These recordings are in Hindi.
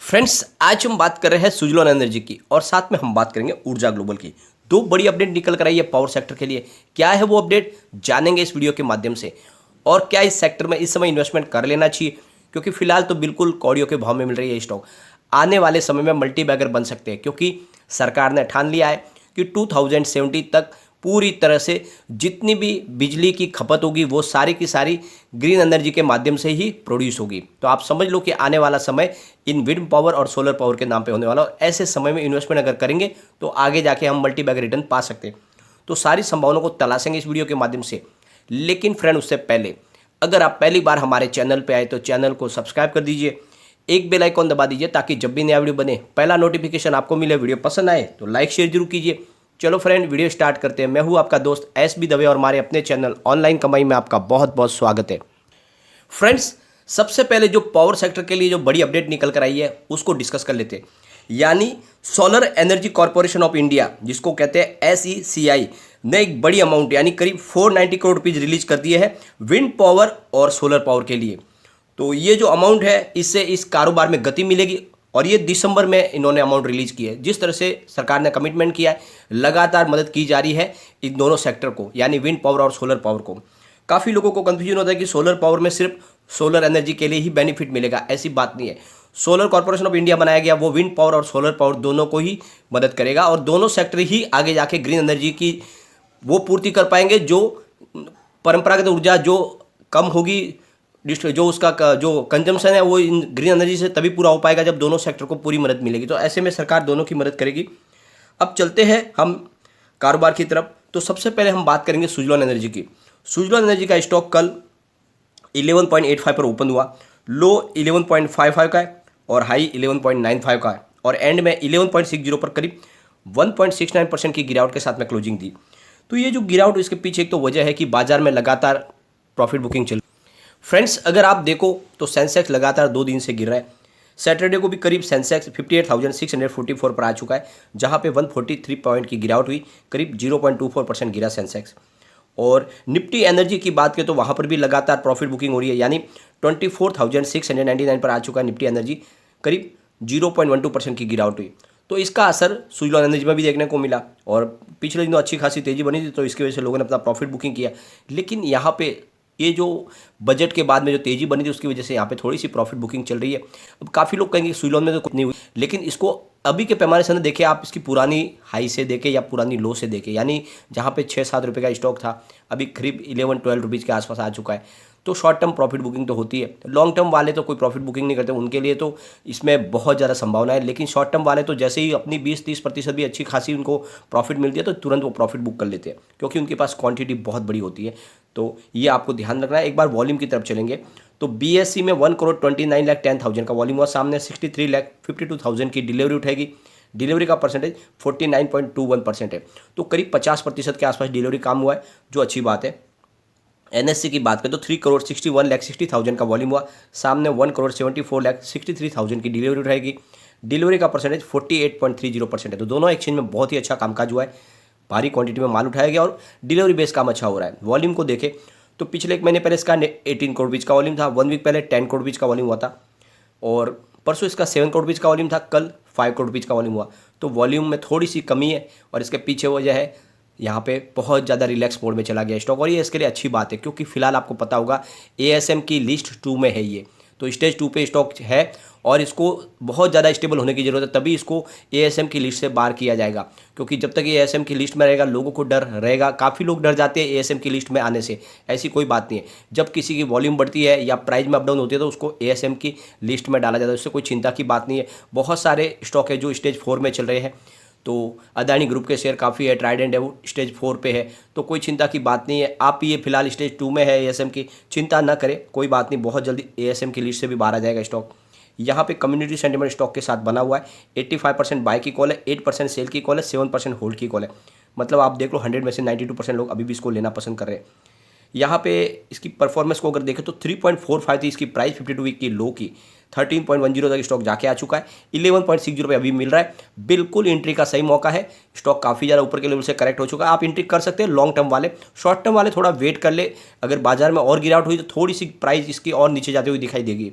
फ्रेंड्स, आज हम बात कर रहे हैं सुजलोन एनर्जी की और साथ में हम बात करेंगे ऊर्जा ग्लोबल की। दो बड़ी अपडेट निकल कर आई है पावर सेक्टर के लिए। क्या है वो अपडेट, जानेंगे इस वीडियो के माध्यम से। और क्या इस सेक्टर में इस समय इन्वेस्टमेंट कर लेना चाहिए, क्योंकि फिलहाल तो बिल्कुल कौड़ियों के भाव में मिल रही है स्टॉक। आने वाले समय में मल्टी बैगर बन सकते हैं, क्योंकि सरकार ने ठान लिया है कि 2070 तक पूरी तरह से जितनी भी बिजली की खपत होगी वो सारी की सारी ग्रीन एनर्जी के माध्यम से ही प्रोड्यूस होगी। तो आप समझ लो कि आने वाला समय इन विंड पावर और सोलर पावर के नाम पे होने वाला, और ऐसे समय में इन्वेस्टमेंट अगर करेंगे तो आगे जाके हम मल्टी बैग रिटर्न पा सकते हैं। तो सारी संभावनाओं को तलाशेंगे इस वीडियो के माध्यम से। लेकिन फ्रेंड, उससे पहले अगर आप पहली बार हमारे चैनल पर आए तो चैनल को सब्सक्राइब कर दीजिए, एक बेल आइकॉन दबा दीजिए ताकि जब भी नया वीडियो बने पहला नोटिफिकेशन आपको मिले। वीडियो पसंद आए तो लाइक शेयर जरूर कीजिए। चलो फ्रेंड, वीडियो स्टार्ट करते हैं। मैं हूं आपका दोस्त एस.बी. दवे और हमारे अपने चैनल ऑनलाइन कमाई में आपका बहुत बहुत स्वागत है। फ्रेंड्स, सबसे पहले जो पावर सेक्टर के लिए जो बड़ी अपडेट निकल कर आई है उसको डिस्कस कर लेते हैं। यानी solar energy corporation of India, जिसको कहते हैं SECI, ने एक बड़ी अमाउंट यानी करीब 490 करोड़ रुपीज रिलीज कर दिए हैं विंड पावर और सोलर पावर के लिए। तो ये जो अमाउंट है, इससे इस कारोबार में गति मिलेगी। और ये दिसंबर में इन्होंने अमाउंट रिलीज की है। जिस तरह से सरकार ने कमिटमेंट किया है, लगातार मदद की जा रही है इन दोनों सेक्टर को, यानी विंड पावर और सोलर पावर को। काफ़ी लोगों को कंफ्यूजन होता है कि सोलर पावर में सिर्फ सोलर एनर्जी के लिए ही बेनिफिट मिलेगा। ऐसी बात नहीं है। सोलर कॉर्पोरेशन ऑफ इंडिया बनाया गया, वो विंड पावर और सोलर पावर दोनों को ही मदद करेगा, और दोनों सेक्टर ही आगे जाके ग्रीन एनर्जी की वो पूर्ति कर पाएंगे जो परंपरागत ऊर्जा जो कम होगी, जो उसका जो कंजम्पशन है वो इन ग्रीन एनर्जी से तभी पूरा हो पाएगा जब दोनों सेक्टर को पूरी मदद मिलेगी। तो ऐसे में सरकार दोनों की मदद करेगी। अब चलते हैं हम कारोबार की तरफ। तो सबसे पहले हम बात करेंगे सुजलोन एनर्जी की। सुजलोन एनर्जी का स्टॉक कल 11.85 पर ओपन हुआ। लो 11.55 का है और हाई 11.95 का है, और एंड में 11.60 पर करीब 1.69% की गिरावट के साथ में क्लोजिंग दी। तो ये जो गिरावट, इसके पीछे एक तो वजह है कि बाजार में लगातार प्रॉफिट बुकिंग चल। फ्रेंड्स, अगर आप देखो तो सेंसेक्स लगातार 2 दिन से गिर रहा है। सैटरडे को भी करीब सेंसेक्स 58,644 पर आ चुका है, जहां पे 143 पॉइंट की गिरावट हुई, करीब 0.24% गिरा सेंसेक्स। और निफ्टी एनर्जी की बात करें तो वहां पर भी लगातार प्रॉफिट बुकिंग हो रही है, यानी 24,699 पर आ चुका है निफ्टी एनर्जी, करीब 0.12% की गिरावट हुई। तो इसका असर सुजलोन एनर्जी में भी देखने को मिला, और पिछले दिनों अच्छी खासी तेजी बनी थी, तो इसकी वजह से लोगों ने अपना प्रॉफिट बुकिंग किया। लेकिन यहाँ पे ये जो बजट के बाद में जो तेजी बनी थी, उसकी वजह से यहाँ पे थोड़ी सी प्रॉफिट बुकिंग चल रही है। अब काफ़ी लोग कहेंगे सुजलोन में तो कुछ नहीं हुई, लेकिन इसको अभी के पैमाने से ना देखें आप, इसकी पुरानी हाई से देखें या पुरानी लो से देखें, यानी जहाँ पे 6-7 रुपये का स्टॉक था, अभी करीब 11-12 रुपीज़ के आसपास आ चुका है। तो शॉर्ट टर्म प्रॉफिट बुकिंग तो होती है। लॉन्ग टर्म वाले तो कोई प्रॉफिट बुकिंग नहीं करते, उनके लिए तो इसमें बहुत ज़्यादा संभावना है। लेकिन शॉर्ट टर्म वाले तो जैसे ही अपनी 20-30% भी अच्छी खासी उनको प्रॉफिट मिलती है तो तुरंत वो प्रॉफिट बुक कर लेते हैं, क्योंकि उनके पास क्वांटिटी बहुत बड़ी होती है। तो ये आपको ध्यान रखना है। एक बार वॉल्यूम की तरफ चलेंगे तो BSE में 1,29,10,000 का वॉल्यूम हुआ, सामने 63,52,000 की डिलीवरी उठेगी। डिलीवरी का परसेंटेज 49.21% है, तो करीब 50% के आसपास डिलीवरी काम हुआ है, जो अच्छी बात है। NSE की बात करें तो 3,61,60,000 का वॉल्यूम हुआ, सामने 1,74,63,000 की डिलीवरी उठाएगी। डिलीवरी का परसेंटेज 48.30% है। तो दोनों एक्सचेंज में बहुत ही अच्छा कामकाज हुआ है, भारी क्वांटिटी में माल उठाया गया और डिलीवरी बेस काम अच्छा हो रहा है। वॉल्यूम को देखें तो पिछले एक महीने पहले इसका 18 करोड़ बीच का वॉल्यूम था, 1 वीक पहले 10 करोड़ बीच का वॉल्यूम हुआ था, और परसों इसका 7 करोड़ बीच का वॉल्यूम था, कल 5 करोड़ बीच का वॉल्यूम हुआ। तो वॉल्यूम में थोड़ी सी कमी है, और इसके पीछे वजह है यहाँ पे बहुत ज़्यादा रिलैक्स मोड में चला गया स्टॉक, और ये इसके लिए अच्छी बात है, क्योंकि फिलहाल आपको पता होगा ASM की लिस्ट 2 में है ये, तो स्टेज 2 पे स्टॉक है, और इसको बहुत ज़्यादा स्टेबल होने की ज़रूरत है, तभी इसको ASM की लिस्ट से बाहर किया जाएगा। क्योंकि जब तक ये ASM की लिस्ट में रहेगा, लोगों को डर रहेगा, काफ़ी लोग डर जाते हैं ASM की लिस्ट में आने से। ऐसी कोई बात नहीं है। जब किसी की वॉल्यूम बढ़ती है या प्राइस में अपडाउन होती है तो उसको ASM की लिस्ट में डाला जाता है, उससे कोई चिंता की बात नहीं है। बहुत सारे स्टॉक है जो स्टेज 4 में चल रहे हैं, तो अदानी ग्रुप के शेयर काफ़ी है, ट्राइडेंट है वो स्टेज 4 पे है, तो कोई चिंता की बात नहीं है। आप ये फिलहाल स्टेज 2 में है ASM की, चिंता ना करें, कोई बात नहीं, बहुत जल्दी ASM की लिस्ट से भी बाहर आ जाएगा स्टॉक। यहाँ पे कम्युनिटी सेंटिमेंट स्टॉक के साथ बना हुआ है। 85% बाय की कॉल है, 8% सेल की कॉल है, 7% होल्ड की कॉल है। मतलब आप देख लो 100 में से 92% लोग अभी भी इसको लेना पसंद कर रहे हैं। यहाँ पे इसकी परफॉर्मेंस को अगर देखें तो 3.45 थी इसकी प्राइस 52 वीक की लो की, 13.10 तक स्टॉक जाके आ चुका है, 11.60 पे अभी मिल रहा है। बिल्कुल एंट्री का सही मौका है। स्टॉक काफ़ी ज़्यादा ऊपर के लेवल से करेक्ट हो चुका है, आप एंट्री कर सकते हैं लॉन्ग टर्म वाले। शॉर्ट टर्म वाले थोड़ा वेट कर ले, अगर बाजार में और गिरावट हुई तो थोड़ी सी प्राइस इसकी और नीचे जाती हुई दिखाई देगी।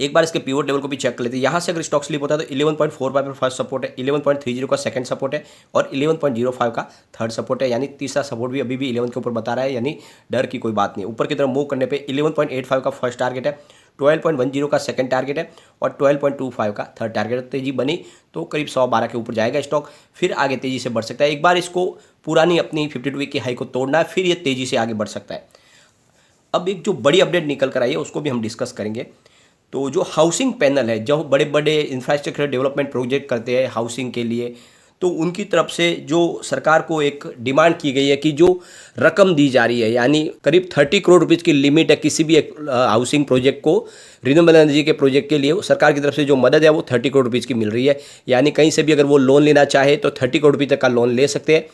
एक बार इसके पिवट लेवल को भी चेक कर लेते हैं। यहाँ से अगर स्टॉक स्लिप होता है तो 11.45 पर फर्स्ट सपोर्ट है, 11.30 का सेकंड सपोर्ट है और 11.05 का थर्ड सपोर्ट है, यानी तीसरा सपोर्ट भी अभी भी 11 के ऊपर बता रहा है, यानी डर की कोई बात नहीं। ऊपर की तरफ मूव करने पे 11.85 का फर्स्ट टारगेट है, 12.10 का सेकंड टारगेट है और 12.25 का थर्ड टारगेट है। तेजी बनी तो करीब 112 के ऊपर जाएगा स्टॉक, फिर आगे तेजी से बढ़ सकता है। एक बार इसको पुरानी अपनी 52 वीक की हाई को तोड़ना है, फिर ये तेजी से आगे बढ़ सकता है। अब एक जो बड़ी अपडेट निकल कर आई है उसको भी हम डिस्कस करेंगे। तो जो हाउसिंग पैनल है, जो बड़े बड़े इंफ्रास्ट्रक्चर डेवलपमेंट प्रोजेक्ट करते हैं हाउसिंग के लिए, तो उनकी तरफ से जो सरकार को एक डिमांड की गई है कि जो रकम दी जा रही है, यानी करीब 30 करोड़ रुपीज़ की लिमिट है किसी भी एक हाउसिंग प्रोजेक्ट को, रिन्यूएबल एनर्जी के प्रोजेक्ट के लिए सरकार की तरफ से जो मदद है वो 30 करोड़ रुपीज़ की मिल रही है। यानी कहीं से भी अगर वो लोन लेना चाहे तो 30 करोड़ रुपये तक का लोन ले सकते हैं।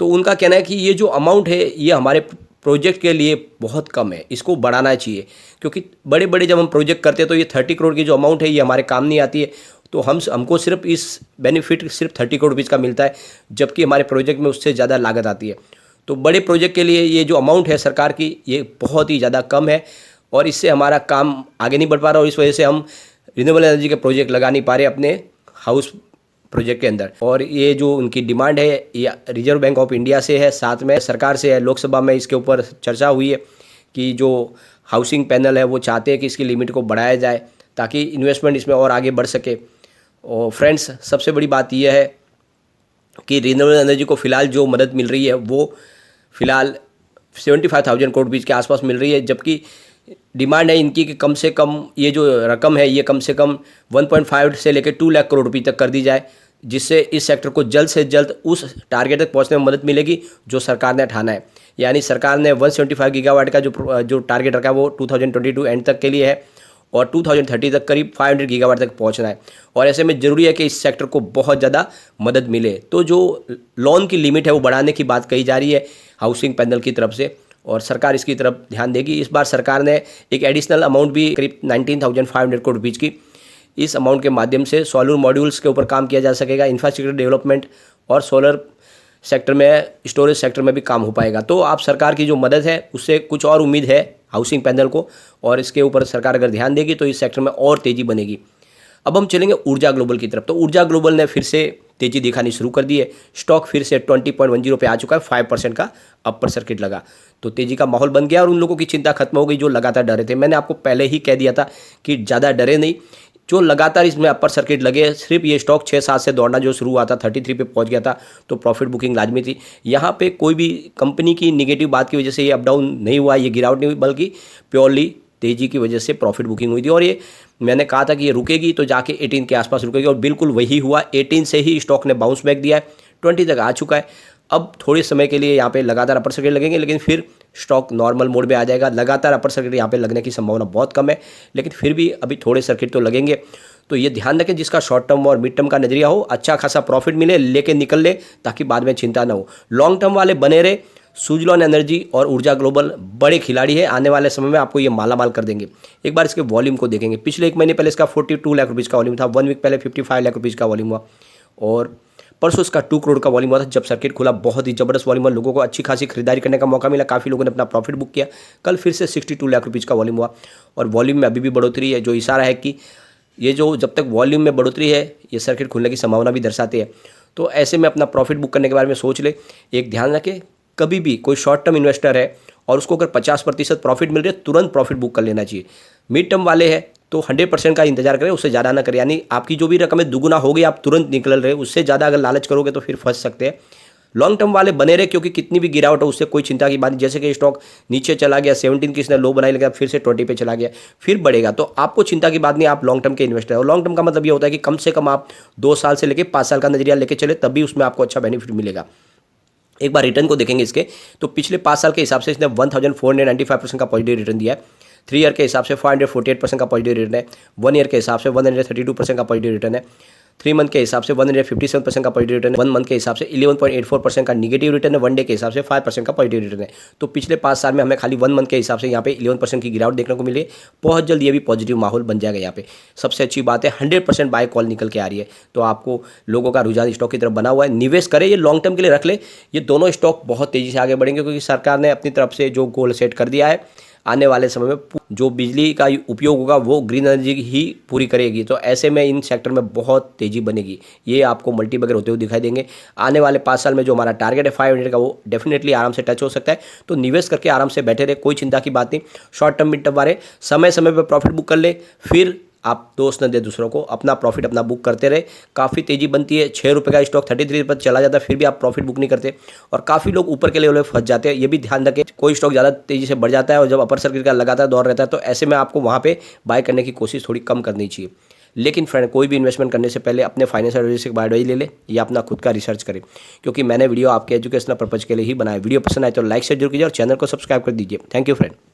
तो उनका कहना है कि ये जो अमाउंट है ये हमारे प्रोजेक्ट के लिए बहुत कम है, इसको बढ़ाना चाहिए, क्योंकि बड़े बड़े जब हम प्रोजेक्ट करते हैं तो ये 30 करोड़ की जो अमाउंट है ये हमारे काम नहीं आती है। तो हमको सिर्फ इस बेनिफिट सिर्फ 30 करोड़ रुपीज़ का मिलता है, जबकि हमारे प्रोजेक्ट में उससे ज़्यादा लागत आती है। तो बड़े प्रोजेक्ट के लिए ये जो अमाउंट है सरकार की ये बहुत ही ज़्यादा कम है और इससे हमारा काम आगे नहीं बढ़ पा रहा और इस वजह से हम रिन्यूएबल एनर्जी के प्रोजेक्ट लगा नहीं पा रहे अपने हाउस प्रोजेक्ट के अंदर। और ये जो उनकी डिमांड है ये रिजर्व बैंक ऑफ इंडिया से है, साथ में सरकार से है। लोकसभा में इसके ऊपर चर्चा हुई है कि जो हाउसिंग पैनल है वो चाहते हैं कि इसकी लिमिट को बढ़ाया जाए ताकि इन्वेस्टमेंट इसमें और आगे बढ़ सके। और फ्रेंड्स, सबसे बड़ी बात यह है कि रिन्यूएबल एनर्जी को फ़िलहाल जो मदद मिल रही है वो फ़िलहाल 75,000 करोड़ रुपीज़ के आसपास मिल रही है, जबकि डिमांड है इनकी कि कम से कम ये जो रकम है ये कम से कम 1.5 से लेकर 2 लाख करोड़ रुपये तक कर दी जाए, जिससे इस सेक्टर को जल्द से जल्द उस टारगेट तक पहुंचने में मदद मिलेगी जो सरकार ने ठाना है। यानी सरकार ने 175 गीगावाट का जो टारगेट रखा है वो 2022 एंड तक के लिए है और 2030 तक करीब 500 गीगावाट तक पहुंचना है। और ऐसे में ज़रूरी है कि इस सेक्टर को बहुत ज़्यादा मदद मिले। तो जो लोन की लिमिट है वो बढ़ाने की बात कही जा रही है हाउसिंग पैनल की तरफ से और सरकार इसकी तरफ ध्यान देगी। इस बार सरकार ने एक एडिशनल अमाउंट भी करीब 19,500 करोड़ रुपीज़ की, इस अमाउंट के माध्यम से सोलर मॉड्यूल्स के ऊपर काम किया जा सकेगा, इंफ्रास्ट्रक्चर डेवलपमेंट और सोलर सेक्टर में, स्टोरेज सेक्टर में भी काम हो पाएगा। तो आप सरकार की जो मदद है उससे कुछ और उम्मीद है हाउसिंग पैनल को और इसके ऊपर सरकार अगर ध्यान देगी तो इस सेक्टर में और तेज़ी बनेगी। अब हम चलेंगे ऊर्जा ग्लोबल की तरफ। तो ऊर्जा ग्लोबल ने फिर से तेज़ी दिखानी शुरू कर दी है, स्टॉक फिर से 20.10 पे आ चुका है, 5% का अपर सर्किट लगा, तो तेज़ी का माहौल बन गया और उन लोगों की चिंता खत्म हो गई जो लगातार डरे थे। मैंने आपको पहले ही कह दिया था कि ज़्यादा डरे नहीं, जो लगातार इसमें अपर सर्किट लगे, सिर्फ ये स्टॉक 6-7 से दौड़ना जो शुरू हुआ था 33 पे पहुंच गया था, तो प्रॉफिट बुकिंग लाजमी थी। यहाँ पे कोई भी कंपनी की निगेटिव बात की वजह से ये अप डाउन नहीं हुआ, ये गिरावट नहीं हुई, बल्कि प्योरली तेज़ी की वजह से प्रॉफिट बुकिंग हुई थी। और ये मैंने कहा था कि ये रुकेगी तो जाके 18 के आसपास रुकेगी और बिल्कुल वही हुआ। 18 से ही स्टॉक ने बाउंस बैक दिया है, 20 तक आ चुका है। अब थोड़े समय के लिए यहाँ पे लगातार अपर सर्किट लगेंगे, लेकिन फिर स्टॉक नॉर्मल मोड में आ जाएगा। लगातार अपर सर्किट यहाँ पे लगने की संभावना बहुत कम है, लेकिन फिर भी अभी थोड़े सर्किट तो लगेंगे। तो ये ध्यान रखें, जिसका शॉर्ट टर्म और मिड टर्म का नजरिया हो, अच्छा खासा प्रॉफिट मिले, लेके निकल ले, ताकि बाद में चिंता ना हो। लॉन्ग टर्म वाले बने रहे। सुजलॉन एनर्जी और ऊर्जा ग्लोबल बड़े खिलाड़ी है, आने वाले समय में आपको ये मालामाल कर देंगे। एक बार इसके वॉल्यूम को देखेंगे, पिछले एक महीने पहले इसका 42 लाख रुपीज़ का वॉल्यूम था, 1 वीक पहले 55 लाख रुपीज़ का वॉल्यूम हुआ और परसों इसका 2 करोड़ का वॉल्यूम हुआ था। जब सर्किट खुला बहुत ही जबरदस्त वॉल्यूम हुआ, लोगों को अच्छी खासी खरीदारी करने का मौका मिला, काफ़ी लोगों ने अपना प्रॉफिट बुक किया। कल फिर से 62 लाख रुपीज़ का वॉल्यूम हुआ और वॉल्यूम में अभी भी बढ़ोतरी है, जो इशारा है कि ये जो जब तक वॉल्यूम में बढ़ोतरी है ये सर्किट खुलने की संभावना भी दर्शाती है। तो ऐसे में अपना प्रॉफिट बुक करने के बारे में सोच ले। एक ध्यान रखें, कभी भी कोई शॉर्ट टर्म इन्वेस्टर है और उसको अगर 50% प्रॉफिट मिल रही है, तुरंत प्रॉफिट बुक कर लेना चाहिए। मिड टर्म वाले हैं तो 100% का इंतजार करें, उससे ज़्यादा ना करें। यानी आपकी जो भी रकम है दुगुना हो गई, आप तुरंत निकल रहे, उससे ज़्यादा अगर लालच करोगे तो फिर फंस सकते हैं। लॉन्ग टर्म वाले बने रहे, क्योंकि कितनी भी गिरावट हो उससे कोई चिंता की बात नहीं। जैसे कि स्टॉक नीचे चला गया, 17 की इसने लो बनाई, लेकिन फिर से 20 पे चला गया, फिर बढ़ेगा, तो आपको चिंता की बात नहीं। आप लॉन्ग टर्म के इन्वेस्टर हो। लॉन्ग टर्म का मतलब ये होता है कि कम से कम आप 2 साल से लेकर 5 साल का नजरिया लेके चले, तभी उसमें आपको अच्छा बेनिफिट मिलेगा। एक बार रिटर्न को देखेंगे इसके, तो पिछले 5 साल के हिसाब से इसने 1495% का पॉजिटिव रिटर्न दिया है। 3 ईयर के हिसाब से 448% का पॉजिटिव रिटर्न है। 1 ईयर के हिसाब से 132% का पॉजिटिव रिटर्न है। 3 मंथ के हिसाब से 157% का पॉजिटिव रिटर्न है। 1 मंथ के हिसाब से 11.84% का निगेटिव रिटर्न है। 1 डे के हिसाब से 5% का पॉजिटिव रिटर्न है। तो पिछले 5 साल में हमें खाली 1 मंथ के हिसाब से यहाँ पे 11% की गिरावट देखने को मिली है। बहुत जल्द ये भी पॉजिटिव माहौल बन जाएगा। यहाँ पे सबसे अच्छी बात है 100% बाय कॉल निकल के आ रही है, तो आपको लोगों का रुझान स्टॉक की तरफ बना हुआ है। निवेश करें, ये लॉन्ग टर्म के लिए रख ले। ये दोनों स्टॉक बहुत तेज़ी से आगे बढ़ेंगे, क्योंकि सरकार ने अपनी तरफ से जो गोल सेट कर दिया है, आने वाले समय में जो बिजली का उपयोग होगा वो ग्रीन एनर्जी ही पूरी करेगी। तो ऐसे में इन सेक्टर में बहुत तेज़ी बनेगी, ये आपको मल्टीबैगर होते हुए दिखाई देंगे। आने वाले 5 साल में जो हमारा टारगेट है 500 का, वो डेफिनेटली आराम से टच हो सकता है। तो निवेश करके आराम से बैठे रहे, कोई चिंता की बात नहीं। शॉर्ट टर्म मिड टर्म वाले समय समय पर प्रॉफिट बुक कर ले, फिर आप दोस्त न दे दूसरों को, अपना प्रॉफिट अपना बुक करते रहे। काफ़ी तेज़ी बनती है। 6 रुपये का स्टॉक 33 पर चला जाता है, फिर भी आप प्रॉफिट बुक नहीं करते और काफ़ी लोग ऊपर के लेवल में फंस जाते हैं। ये भी ध्यान रखें, कोई स्टॉक ज़्यादा तेज़ी से बढ़ जाता है और जब अपर सर्किट का लगातार दौर रहता है तो ऐसे में आपको वहाँ पे बाय करने की कोशिश थोड़ी कम करनी चाहिए। लेकिन फ्रेंड, कोई भी इन्वेस्टमेंट करने से पहले अपने फाइनेंशियल एडवाइजर से एडवाइस ले ले या अपना खुद का रिसर्च करें, क्योंकि मैंने वीडियो आपके एजुकेशनल पर्पज़ के लिए ही बनाया। वीडियो पसंद आए तो लाइक शेयर जरूर कीजिए और चैनल को सब्सक्राइब कर दीजिए। Thank you friend.